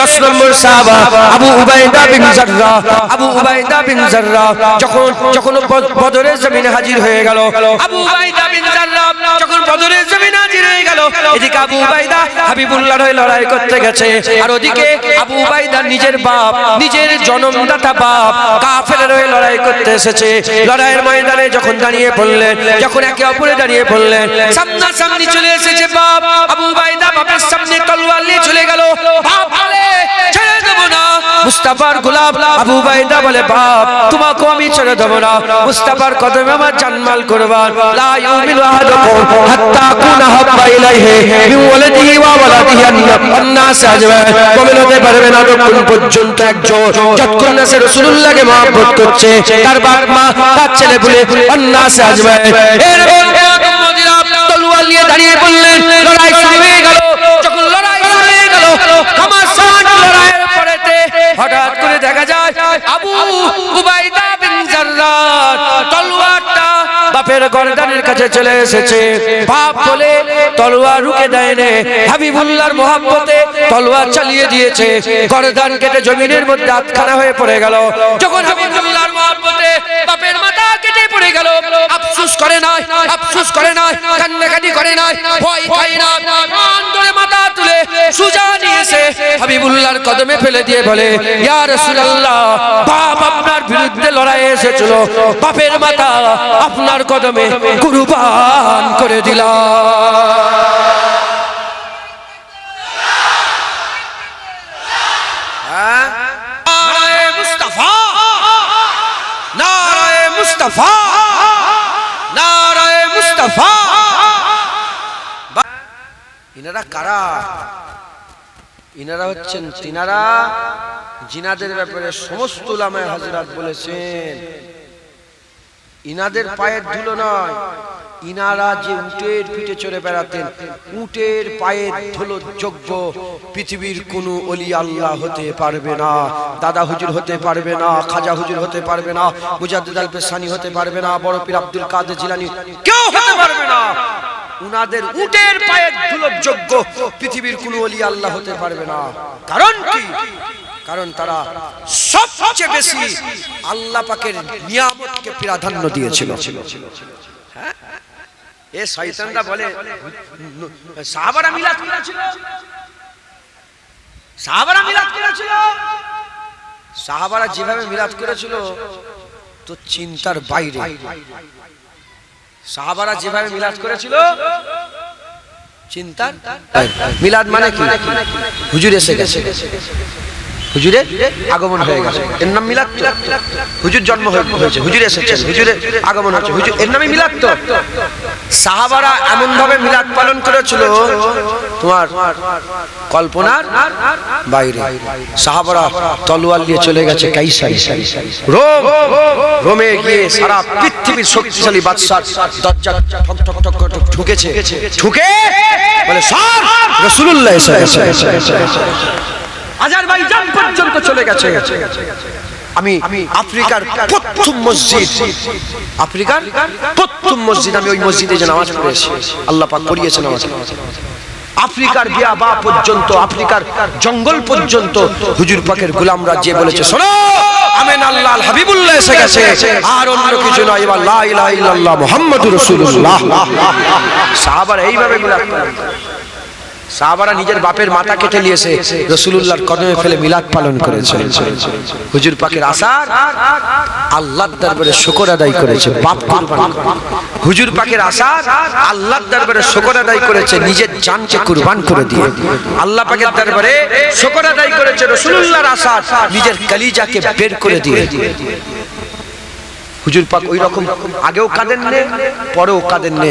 10 নম্বর সাহাবা আবু উবাইদা বিন জাররাহ। আবু উবাইদা বিন জাররাহ যখন বদরের জমিনে হাজির হয়ে গেল, আবু উবাইদা বিন জাররাহ যখন বদরের জমিনে হাজির হয়ে গেল, এদিকে আবু উবাইদা হাবিবুল্লাহর হয়ে লড়াই করতে গেছে, আর ওদিকে আবু উবাইদা নিজের বাপ, নিজের জন্মদাতা বাপ কাফেরের হয়ে লড়াই করতে এসেছে। লড়াইয়ের ময়দানে যখন দাঁড়িয়ে পড়লেন, যখন একে অপরে দাঁড়িয়ে পড়লেন, সামনাসামনি চলে এসেছে বাপ। আবু উবাইদা বাপের সামনে তলোয়ার নিয়ে চলে গেল। বাপ বলে ছেড়ে দেব না। মুস্তাফার গোলাম আবু উবাইদা বলে বাপ তোমাকে আমি ছেড়ে দেব না, মুস্তাফার কদমে আমার জানমাল কুরবান। লা ইউমিনু আহাদুকুম হাত্তা আকুনা হাব্বা ইলাইহি মিন ওয়ালাদিহি ওয়া ওয়ালাদিহি আন-নাস আজমাইন। কবিল হতে পারবে না যতক্ষণ পর্যন্ত একজন যতক্ষণ না সে রাসূলুল্লাহকে মহব্বত করছে, তার বাপ মা তার ছেলে বলে আন-নাস আজমাইন। তলোয়ার নিয়ে দাঁড়িয়ে পড়লেন, লড়াই শুরু হয়ে গেল। যখন লড়াই শুরু হয়ে গেল, ঘমাসান লড়াইয়ের পরেতে হঠাৎ করে দেখা যায় আবু উবাইদা বিন জাররাহ তলোয়ারটা বাপের গর্দানের কাছে চলে এসেছে। বাপ বলে তলোয়ার রুকে দেয়নি, হাবিবুল্লাহর মহব্বতে তলোয়ার চালিয়ে দিয়েছে। গর্দান কেটে জমিনের মধ্যে আটখানা হয়ে পড়ে গেল। যখন হাবিবুল্লাহর মহব্বতে বাপের মাথা কেটে পড়ে গেল, আফসোস করে না, আফসোস করে না, কান্নাকাটি করে না, ভয় খায় না, মান ধরে মাথা তুলে সুজা নিয়েছে হাবিবুল্লাহর কদমে ফেলে দিয়ে বলে ইয়া রাসূলুল্লাহ, বাপ আপনার বিরুদ্ধে লড়াইয়ে এসেছিল, বাপের মাথা আপনার কদমে কুরবান করে দিলাম। নারায়ে মুস্তাফা, নারায়ে মুস্তাফা, নারায়ে মুস্তাফা। ইনারা কারা? ইনারা হচ্ছেন তিনারা জিনাদের ব্যাপারে সমস্ত উলামায়ে হাজরাত বলেছেন ইনাদের পায়ের ধুলো নয়, ইনারা যে উটের পিঠে চড়ে বেড়াতেন, উটের পায়ের ধুলো যোগ্য পৃথিবীর কোন ওলি আল্লাহ হতে পারবে না। দাদা হুজুর হতে পারবে না, খাজা হুজুর হতে পারবে না, মুজাদ্দিদ আল পেশানি হতে পারবে না, বড় পীর আব্দুল কাদের জিলানী কেউ হতে পারবে না। উনাদের উটের পায়ের ধুলো যোগ্য পৃথিবীর কোন ওলি আল্লাহ হতে পারবে না। কারণ কি? কারণ তারা সবচেয়ে বেশি আল্লাহ পাকের নিয়ামতকে প্রাধান্য দিয়েছিল। হ্যাঁ, এ শয়তানরা বলে সাহাবারা মিলাদ করেছিল, সাহাবারা মিলাদ করেছিল। সাহাবারা যেভাবে মিলাদ করেছিল তো চিন্তার বাইরে। সাহাবারা যেভাবে মিলাদ করেছিল চিন্তার মিলাদ মানে কি? হুজুর এসে গেছে, হুজুরের আগমন হয়ে গেছে, এর নাম মিলাদ তো। হুজুর জন্ম হয়েছে, হুজুর এসেছেন, হুজুরের আগমন হচ্ছে, হুজুর, এর নামই মিলাদ তো। সাহাবারা এমন ভাবে মিলাদ পালন করেছিল তোমার কল্পনার বাইরে। সাহাবারা তলোয়ার নিয়ে চলে গেছে কাইসারি, রোমে গিয়ে সারা পৃথিবীর শক্তিশালী বাদশার দরজা ঠক ঠক ঠক ঠক ঠুকেছে, ঠুকে বলে সব রাসূলুল্লাহ এসে গেছে। আজারবাইজান পর্যন্ত চলে গেছে। আমি আফ্রিকার প্রথম মসজিদ, আফ্রিকার প্রথম মসজিদ, আমি ওই মসজিদে যে নামাজ পড়েছি, আল্লাহ পাক পড়িয়েছে নামাজ। আফ্রিকার বিয়াবা পর্যন্ত, আফ্রিকার জঙ্গল পর্যন্ত হুজুর পাকের গোলামরা যে বলেছে শোনো আমেন আল্লাহ হাবিবুল্লাহ এসে গেছে, আর অন্য কিছু নয়, এবার লা ইলাহা ইল্লাল্লাহ মুহাম্মাদুর রাসূলুল্লাহ। সাহাবারা এইভাবে মিলাদ করেন। সাহাবারা নিজের বাপের মাথা কেটে নিয়েছে, রাসূলুল্লাহর কদমে ফেলে মিলাদ পালন করেছে। হুজুর পাকের আসার আল্লাহর দরবারে শুকর আদায় করেছে, বাপ কুরবান। হুজুর পাকের আসার আল্লাহর দরবারে শুকর আদায় করেছে, নিজের জানকে কুরবান করে দিয়ে। আল্লাহ পাকের দরবারে শুকর আদায় করেছে রাসূলুল্লাহর আসার, নিজের কলিজাকে বের করে দিয়ে। হুজুর পাক ওই রকম আগেও কাঁদেন নে, পরেও কাঁদেন নে।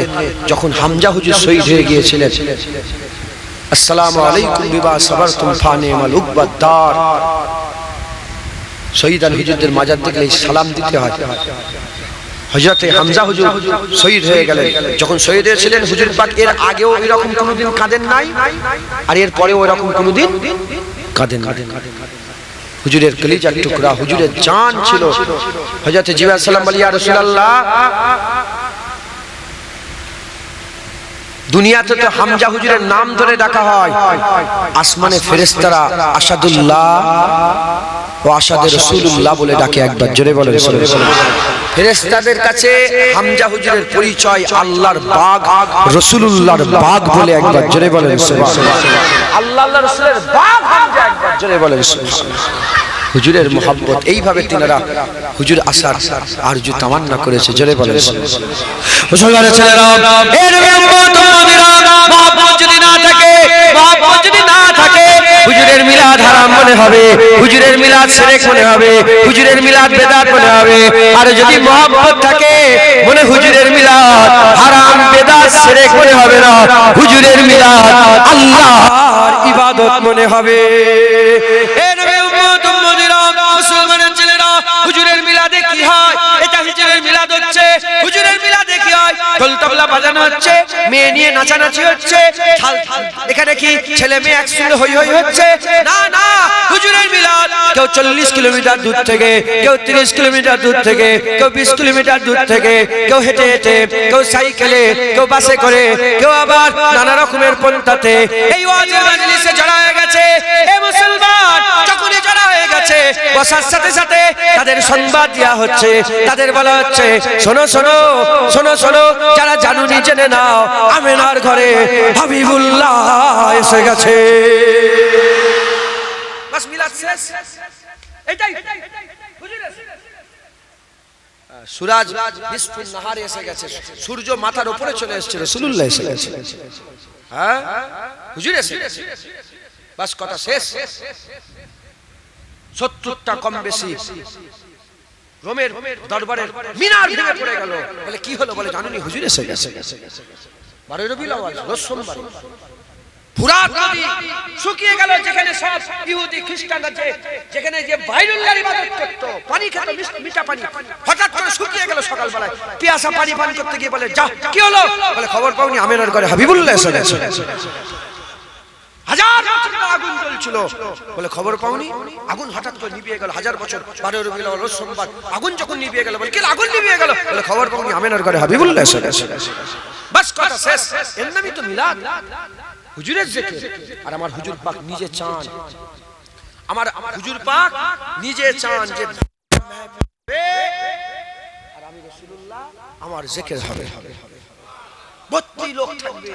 যখন হামজা হুজুর শহীদ হয়ে গিয়েছিলেন, আসসালামু আলাইকুম বিমা সাবারতুম ফানিমাল উকবাদার, শহীদান হুজুরদের মাজার দেখলে সালাম দিতে হয়। হযরতে হামজা হুজুর শহীদ হয়ে গেলেন, যখন শহীদ হয়েছিলেন হুজুর পাক এর আগেও এরকম কোনোদিন কাঁদেন নাই, আর এর পরেও এরকম কোনোদিন কাঁদেন না। হুজুরের কলিজার টুকরা, হুজুরের জান ছিল। হযরতে জিবরাইল সালাম বলি ইয়া রাসূলুল্লাহ, দুনিয়াতে তো হামজা হুজুরের নাম ধরে ডাকা হয়, আসমানে ফেরেশতারা আসাদুল্লাহ ও আসাদে রাসূলুল্লাহ বলে ডাকে। একবার জোরে বলেন সুবহানাল্লাহ। ফেরেশতাদের কাছে হামজা হুজুরের পরিচয় আল্লাহর বাগ, রাসূলুল্লাহর বাগ বলে। একবার জোরে বলেন সুবহানাল্লাহ। আল্লাহ রাসূলের বাগ হামজা, একবার জোরে বলেন সুবহানাল্লাহ। হুজুরের মোহাব্বত, এইভাবে তিনারা হুজুর আসার আরজু তামান্না করেছে। জোরে বলেন মুসলমানের ছেলেরা, এর মোহাব্বত যদি না থাকে, মোহাব্বত যদি না থাকে, হুজুরের মিলাদ হারাম মনে হবে, হুজুরের মিলাদ শিরক মনে হবে, হুজুরের মিলাদ বেদাত মনে হবে। আর যদি মোহাব্বত থাকে, মনে হুজুরের মিলাদ হারাম বেদাত শিরক মনে হবে না, হুজুরের মিলাদ আল্লাহর ইবাদত মনে হবে। মুসলমানের ছেলেরা, হুজুরের মিলাদে কি হয়? এটা হুজুরের মিলাদ হচ্ছে। হুজুরের মিলাদে কি হয়? ঢোল তবলা বাজানো হচ্ছে, মেয়ে নিয়ে নাচানাচি হচ্ছে, এখানে কি ছেলে মেয়ে একসঙ্গে হই হই হচ্ছে? না না, হুজুরের মিলাদ কেউ 40 কিলোমিটার দূর থেকে, কেউ 30 কিলোমিটার দূর থেকে, কেউ 20 কিলোমিটার দূর থেকে, কেউ হেঁটে হেঁটে, কেউ সাইকেলে, কেউ বাসে করে, কেউ আবার নানা রকমের পন্থাতে এই ওয়াজের মাজলিসে জড়া হয়ে গেছে। এ মুসলমান, যখনই জড়া হয়ে গেছে, বসার সাথে সাথে তাদের সংবাদ দেওয়া হচ্ছে, তাদের বলা হচ্ছে, শোনো শোনো শোনো শোনো, যারা জানুনি জেনে নাও, আমেনার ঘরে হাবিবুল্লাহ এসে গেছে। বাস মিলাদ শেষ। এটাই সূরজ নিসফুন নাহারে এসে গেছে, সূর্য মাথার উপরে চলে এসেছে, রাসূলুল্লাহ এসে গেছে। হ্যাঁ, হুজুর এসে গেছে, বাস কথা শেষ। 70টা কম বেশি রোমের দরবারের মিনার ভেঙে পড়ে গেল। বলে কি হলো? বলে জানুনি হুজুর এসে গেছে। 12 রবিউল আউয়াল, রোজ সোমবার। ফুরাত নদী শুকিয়ে গেল, যেখানে সব ইহুদি খ্রিস্টানরা যেখানে যে বাইরুল্লাহর ইবাদত করত, পানি খেত, মিঠা পানি, হঠাৎ করে শুকিয়ে গেল। সকালবেলায় পিয়াসা পানি পান করতে গিয়ে বলে, যা কি হলো? বলে খবর পাওনি, আমেনার ঘরে হাবিবুল্লাহ এসে গেছে। হাজার বছর আগুন জ্বলছিল, বলে খবর পাওনি? আগুন হঠাৎ করে নিভিয়ে গেল। 1000 বছর 12 রবিউল আউয়াল, রোজ সোমবার আগুন যখন নিভিয়ে গেল, বলে কি আগুন নিভিয়ে গেল? বলে খবর পাওনি, আমেনার ঘরে হাবিবুল্লাহ এসে গেছে। বাস কথা শেষ। এর নামই তো মিলাদ, হুজুরের জিকির। আর আমার হুজুর পাক নিজে চান, আমার হুজুর পাক নিজে চান যে আর আমি রাসূলুল্লাহ, আমার জিকির হবে। ভর্তি লোক থাকবে,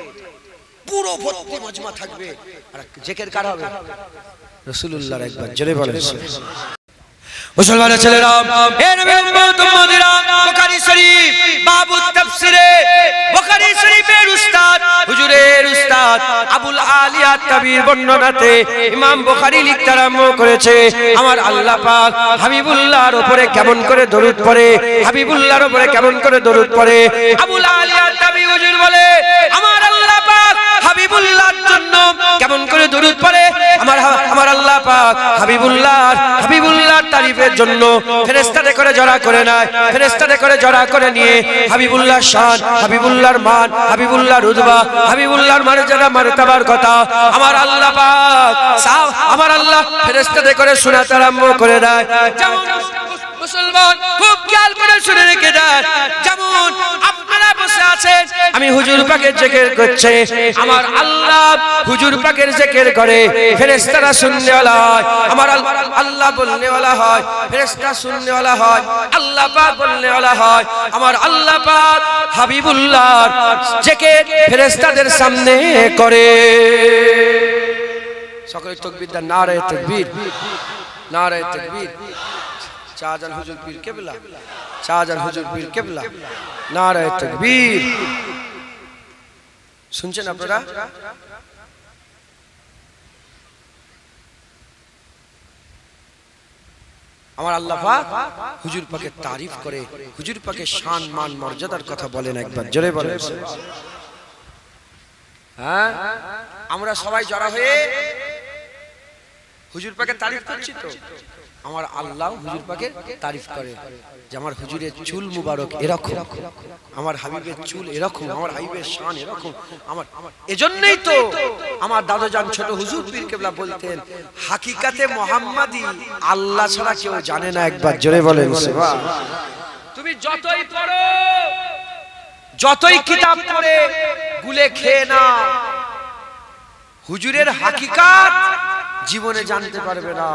পুরো ভর্তি মজমা থাকবে, আর জিকির কার হবে? রাসূলুল্লাহর। একবার জোরে বলেন মুসলমানের ছেলেরা, এ নবী উম্মত উম্মতিরা, বুখারী শরীফ বাবুত তাফসিরে, বুখারী শরীফের উস্তাদ, হুজুরের উস্তাদ আবুল আলিয়া তাবির বর্ণনাতে ইমাম বুখারী লিখতে আরম্ভ করেছে, আমার আল্লাহ পাক হাবিবুল্লাহর উপরে কেমন করে দরুদ পড়ে, হাবিবুল্লাহর উপরে কেমন করে দরুদ পড়ে। আবুল আলিয়া তাবি হুজুর বলে, আমার আল্লাহ পাক হাবিবুল্লাহর জন্য কেমন করে দরুদ পড়ে। আমার আল্লাহ পাক হাবিবুল্লাহর তারিফের জন্য ফেরেশতাদের করে জড়া করে নেয়, ফেরেশতাদের করে জড়া করে নিয়ে হাবিবুল্লাহর শান, হাবিবুল্লাহর মান, হাবিবুল্লাহর রুতবা, হাবিবুল্লাহর মর্যাদা মারতাবার কথা আমার আল্লাহ পাক আমার আল্লাহ ফেরেশতাদের করে শোনাতে আরম্ভ করে দেয়। যেমন মুসলমান খুব খেয়াল করে শুনে রেখে দেন, যেমন আপনারা বসে আছেন, আমি হুজুর পাকের জিকির করছে, আমার আল্লাহ হুজুর পাকের জিকির করে, ফেরেশতারা শুননে वाला হয়, আমার আল্লাহ বলনে वाला হয়, ফেরেশতা শুননে वाला হয়, আল্লাহ পাক বলনে वाला হয়। আমার আল্লাহ পাক হাবিবুল্লাহর জিকির ফেরেশতাদের সামনে করে। সকলে তাকবীর দেন, নারে তাকবীর, নারে তাকবীর। শাহজাহান হুজুর পীর কেবলা, শাহজাহান হুজুর পীর কেবলা, নারে তাকবীর। শুনছেন আপনারা? আমার আল্লাহ পাক হুজুর পাকের তারিফ করে, হুজুর পাকের শান মান মর্যাদার কথা বলেন। একবার জোরে বলেন। হ্যাঁ, আমরা সবাই জড়া হয়ে হুজুর পাকের তারিফ করছি তো, আমার আল্লাহ হুজুর পাকের তারিফ করে যে আমার হুজুরের চুল মুবারক এরকম, আমার হাবিবের চুল এরকম, আমার হাবিবের শান এরকম। আমার এজন্যই তো আমার দাদাজান ছোট হুজুর পীর কেবলা বলতেন, হাকিকাতে মুহাম্মাদি আল্লাহ ছাড়া কেউ জানে না। একবার জোরে বলেন সুবহানাল্লাহ। তুমি যতই পড়ো, যতই কিতাব পড়ে কুলে খেয়ে না, হুজুরের হাকিকাত জীবনে জানতে পারবে না।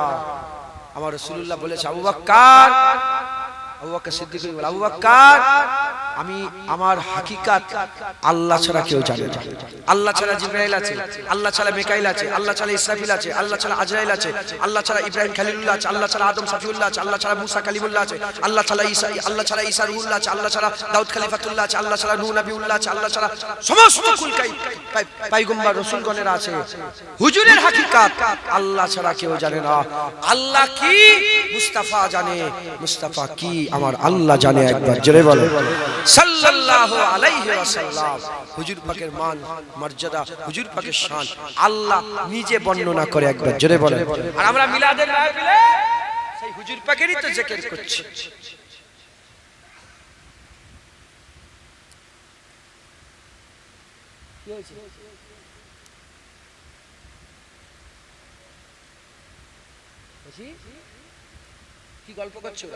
আমার রাসূলুল্লাহ বলেছে, আবু বকর সিদ্দিক বলে, আবু বকর আমি আমার হাকিকাত আল্লাহ ছাড়া কেউ জানে না। আল্লাহ ছাড়া জিবরাইল আছে, আল্লাহ ছাড়া মিকাইল আছে, আল্লাহ ছাড়া ইসরাফিল আছে, আল্লাহ ছাড়া আজরাইল আছে, আল্লাহ ছাড়া ইব্রাহিম খলিলুল্লাহ আছে, আল্লাহ ছাড়া আদম সাফিউল্লাহ আছে, আল্লাহ ছাড়া মুসা কালিমুল্লাহ আছে, আল্লাহ ছাড়া ঈসা, আল্লাহ ছাড়া ঈসা রুহুল্লাহ আছে, আল্লাহ ছাড়া দাউদ খলিফাতুল্লাহ আছে, আল্লাহ ছাড়া নূহ নবিউল্লাহ আছে, আল্লাহ ছাড়া সমস্ত কুলকাই পয়গম্বর রাসূলগণের আছে। হুজুরের হাকিকাত আল্লাহ ছাড়া কেউ জানে না। আল্লাহ কি মুস্তাফা জানে, মুস্তাফা কি আমার আল্লাহ জানে। একবার জোরে বলো সাল্লাল্লাহু আলাইহি ওয়াসাল্লাম। হুজুর পাকের মান মর্যাদা, হুজুর পাকের শান আল্লাহ নিজে বর্ণনা করে। একবার জোরে বলেন। আর আমরা মিলাদের মাহফিলে সেই হুজুর পাকেরই তো জিকির করছি। কি হয়েছে? কি গল্প করছো?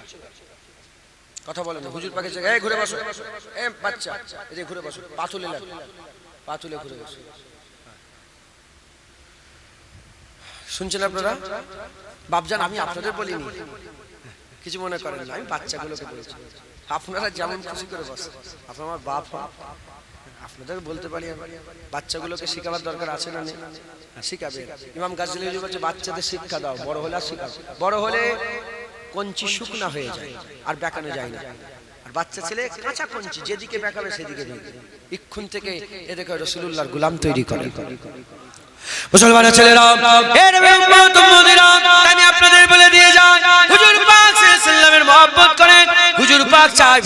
কথা বলেন না। হুজুর পাকের জায়গায় ঘুরে বসো, এ বাচ্চা এই যে ঘুরে বসো, পা তুলে লাগ, পা তুলে ঘুরে বসো। শুনছেন আপনারা? বাপজান আমি আপনাদের বলিনি, কিছু মনে করেন না, আমি বাচ্চাগুলোকে বলেছি। আপনারা যেমন খুশি করে বসেন, আপনার আমার বাপ, আপনাদের বলতে পারি। বাচ্চাগুলোকে শিখাবার দরকার আছে না? শিখাবে। ইমাম গাজী হুজুর বলছে বাচ্চাদের শিক্ষা দাও, বড় হলে আর শিখাও। বড় হলে কঞ্চি শুকনা হয়ে যায় আর বেঁকানো যায় না। আর বাচ্চা ছেলে কাঁচা কঞ্চি, যেদিকে বেঁকাবে সেদিকে বেঁকে। ইক্ষুন থেকে এদেরকে রাসূলুল্লাহর গোলাম তৈরি করে। মুসলমানের ছেলেরা, এর উম্মত উম্মতিরা, আমি আপনাদের বলে দিয়ে যাই, হুজুর পাক সাল্লাল্লাহু আলাইহি ওয়াসাল্লামের মহব্বত করেন। হুজুর পাক চাই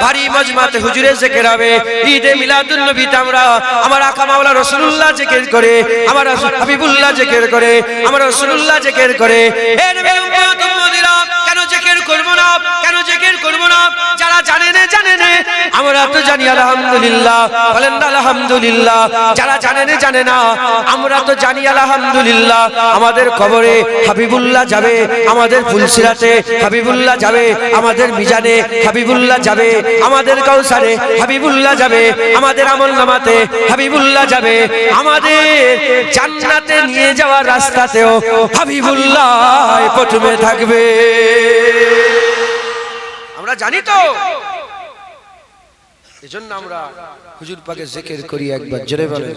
ভারী মজমাতে হুজুরের জিকির হবে। ঈদে মিলাদুন নবীতে আমরা আমার আকা মাওলা রাসূলুল্লাহ জিকির করে, আমার হাবিবুল্লাহ জিকির করে, আমার রাসূলুল্লাহ জিকির করে। এর উম্মত উম্মতিরা, কেন জিকির করব না? কেন জিকির করব না? যারা জানে না জানে না, আমরা তো জানি আলহামদুলিল্লাহ, বলেন আলহামদুলিল্লাহ। যারা জানে না জানে না, আমরা তো জানি আলহামদুলিল্লাহ। আমাদের কবরে হাবিবুল্লাহ যাবে, আমাদের ফুলসিরাতে হাবিবুল্লাহ যাবে, আমাদের মিজানে হাবিবুল্লাহ যাবে, আমাদের কাউসারে হাবিবুল্লাহ যাবে, আমাদের আমলনামাতে হাবিবুল্লাহ যাবে, আমাদের জান্নাতে নিয়ে যাওয়ার রাস্তাতেও হাবিবুল্লাহ প্রথমে থাকবে। আমরা জানি তো, এজন্য আমরা হুজুর পাকের জিকির করি। একবার জোরে বলেন।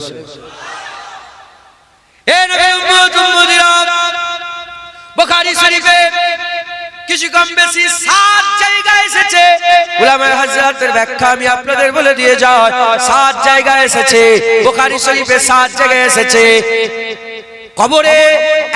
বুখারী শরীফে কিছু কম বেশি 7 জায়গায় এসেছে। উলামায়ে হযরতের ব্যাখ্যা আমি আপনাদের বলে দিয়ে যাই। 7 জায়গায় এসেছে, বুখারী শরীফে 7 জায়গায় এসেছে। কবরে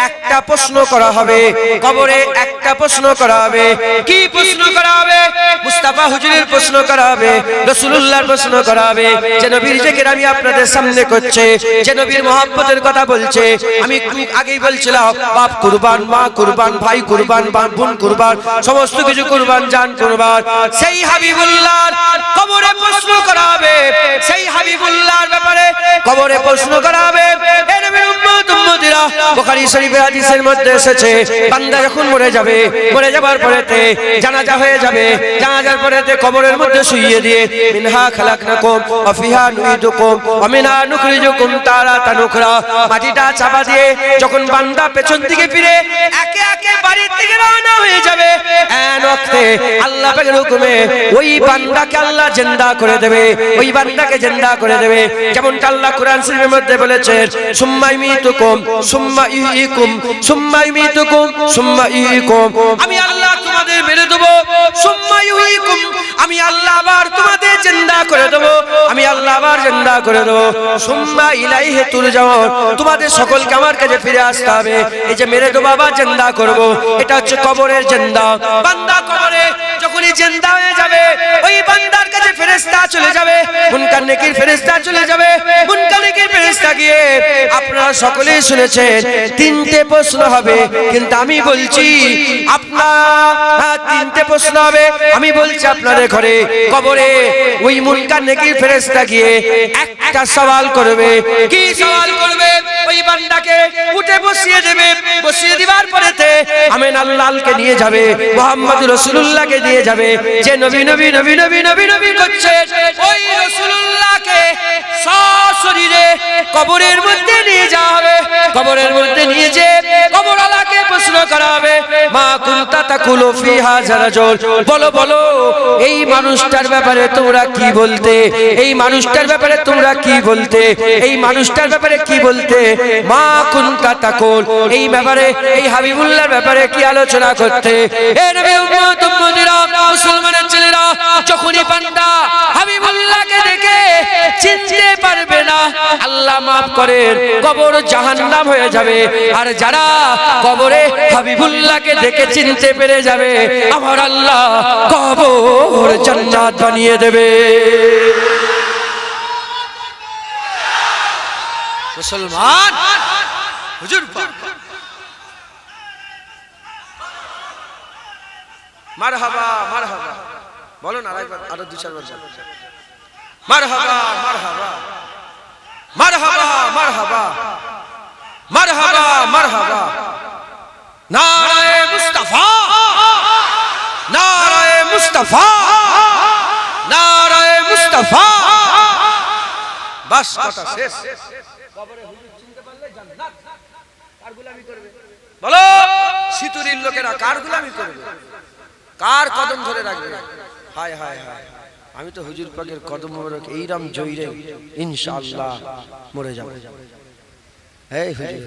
একটা প্রশ্ন করা হবে, কবরে একটা প্রশ্ন করা হবে। কি প্রশ্ন করা হবে? মুস্তাফা হুজুরের প্রশ্ন করা হবে, রাসূলুল্লাহর প্রশ্ন করা হবে। যে নবীর জিকির আমি আপনাদের সামনে করছে, যে নবীর মহব্বতের কথা বলছে। আমি একটু আগেই বলছিলাম, বাপ কুরবান, মা কুরবান, ভাই কুরবান, বোন কুরবান, সমস্ত কিছু কুরবান, জান কুরবান। সেই হাবিবুল্লাহর কবরে প্রশ্ন করা হবে, সেই হাবিবুল্লাহর ব্যাপারে কবরে প্রশ্ন করা হবে। এ নবীর উম্মত উম্মতিরা, বুখারী শরীফের হাদিসের মধ্যে এসেছে, বান্দা যখন মরে যাবে, মরে যাবার পরেতে জানাজা হয়ে যাবে, জানাজার পরেতে কবরের মধ্যে শুইয়ে দিয়ে মিনহা খালাকনাকুম ওয়া ফিহা নুইদুকুম ওয়া মিনহা নুখরিজুকুম তারাতান উখরা, মাটিটা চাপা দিয়ে যখন বান্দা পেছন দিকে ফিরে একে একে বাড়ির দিকে রওনা হয়ে যাবে, এন ওয়াক্তে আল্লাহ পাকের হুকুমে ওই বান্দাকে আল্লাহ জিন্দা করে দেবে, ওই বান্দাকে জিন্দা করে দেবে। যেমনটা আল্লাহ কোরআন শরীফের মধ্যে বলেছেন, সুম্মা ইমিতুকুম সুম্মা ইহয়িকুম সুম্মা ইমিতুকুম সুম্মা ইহয়িকুম, আমি আল্লাহ তোমাদের মেরে দেব, সুম্মা ইহয়িকুম, আমি আল্লাহ আবার তোমাদের জিন্দা করে দেব, আমি আল্লাহ আবার জিন্দা করে দেব, সুম্মা ইলাইহি তুরজাউন, তোমাদের সকলকে আমার কাছে ফিরে আসতে হবে। এই যে মেরে দেব আবার জিন্দা করব, এটা হচ্ছে কবরের জিন্দা। বান্দা কবরে যখনই জিন্দা হয়ে যাবে, ওই বান্দার কাছে ফেরেশতা চলে যাবে, মুনকার নেকির ফেরেশতা চলে যাবে। মুনকার নেকির ফেরেশতা গিয়ে, আপনারা সকলেই শুনেছেন 3টে প্রশ্ন হবে, কিন্তু আমি বলছি আপনার 3টে প্রশ্ন হবে। আমি বলছি আপনাদের ঘরে কবরে ওই মুনকার নেকির ফেরেশতা গিয়ে একটা সওয়াল করবে। কি সওয়াল করবে? ওই বান্দাকে উঠে বসিয়ে দেবে, বসিয়ে দিবার পরেতে আমিন আল্লাহকে নিয়ে যাবে, মুহাম্মদ রাসূলুল্লাহকে দিয়ে যাবে। যে নবী নবী নবী নবী নবী নবী করছে, ওই রাসূলুল্লাহকে শরীরে কবরের মধ্যে নিয়ে যাওয়া হবে, কবরের মধ্যে নিয়ে যে কবরওয়ালাকে প্রশ্ন করা হবে, মা কুনতা তাকুলু ফি হাযা রাজুল, বলো বলো এই মানুষটার ব্যাপারে তোমরা কি বলতে, এই মানুষটার ব্যাপারে তোমরা কি বলতে, এই মানুষটার ব্যাপারে কি বলতে, মা কুনতা তাকুল, এই ব্যাপারে এই হাবিবুল্লাহর ব্যাপারে কি আলোচনা করতে। এ নবী উম্মত উম্মতিরা, মুসলমানের ছেলেরা, যখনই বান্দা হাবিবুল্লাহকে দেখে চিনতে পারবে না, আল্লাহ মাফ করেন, কবর জাহান্নাম হয়ে যাবে। আর যারা কবরে হাবিবুল্লাহকে দেখে চিনতে পেরে যাবে, আমার আল্লাহ কবর জান্নাত বানিয়ে দেবে। মুসলমান হুজুর মারহাবা মারহাবা বলো না, আরো দুই চারবার মারহাবা মারহাবা মারহাবা মারহাবা মারহাবা মারহাবা, নারায়ে মুস্তাফা, নারায়ে মুস্তাফা, নারায়ে মুস্তাফা। বাস কথা শেষ। কবরে হুজুর চিনতে পারলে জান্নাত। কার গোলামি করবে বলো? সিতুরির লোকেরা কার গোলামি করবে, কার কদম ধরে রাখবে? হায় হায় হায়, আমি তো হুজুর পাকের কদম মোবারক এইরকম জয়রে ইনশাআল্লাহ মরে যাব। এই হুজুর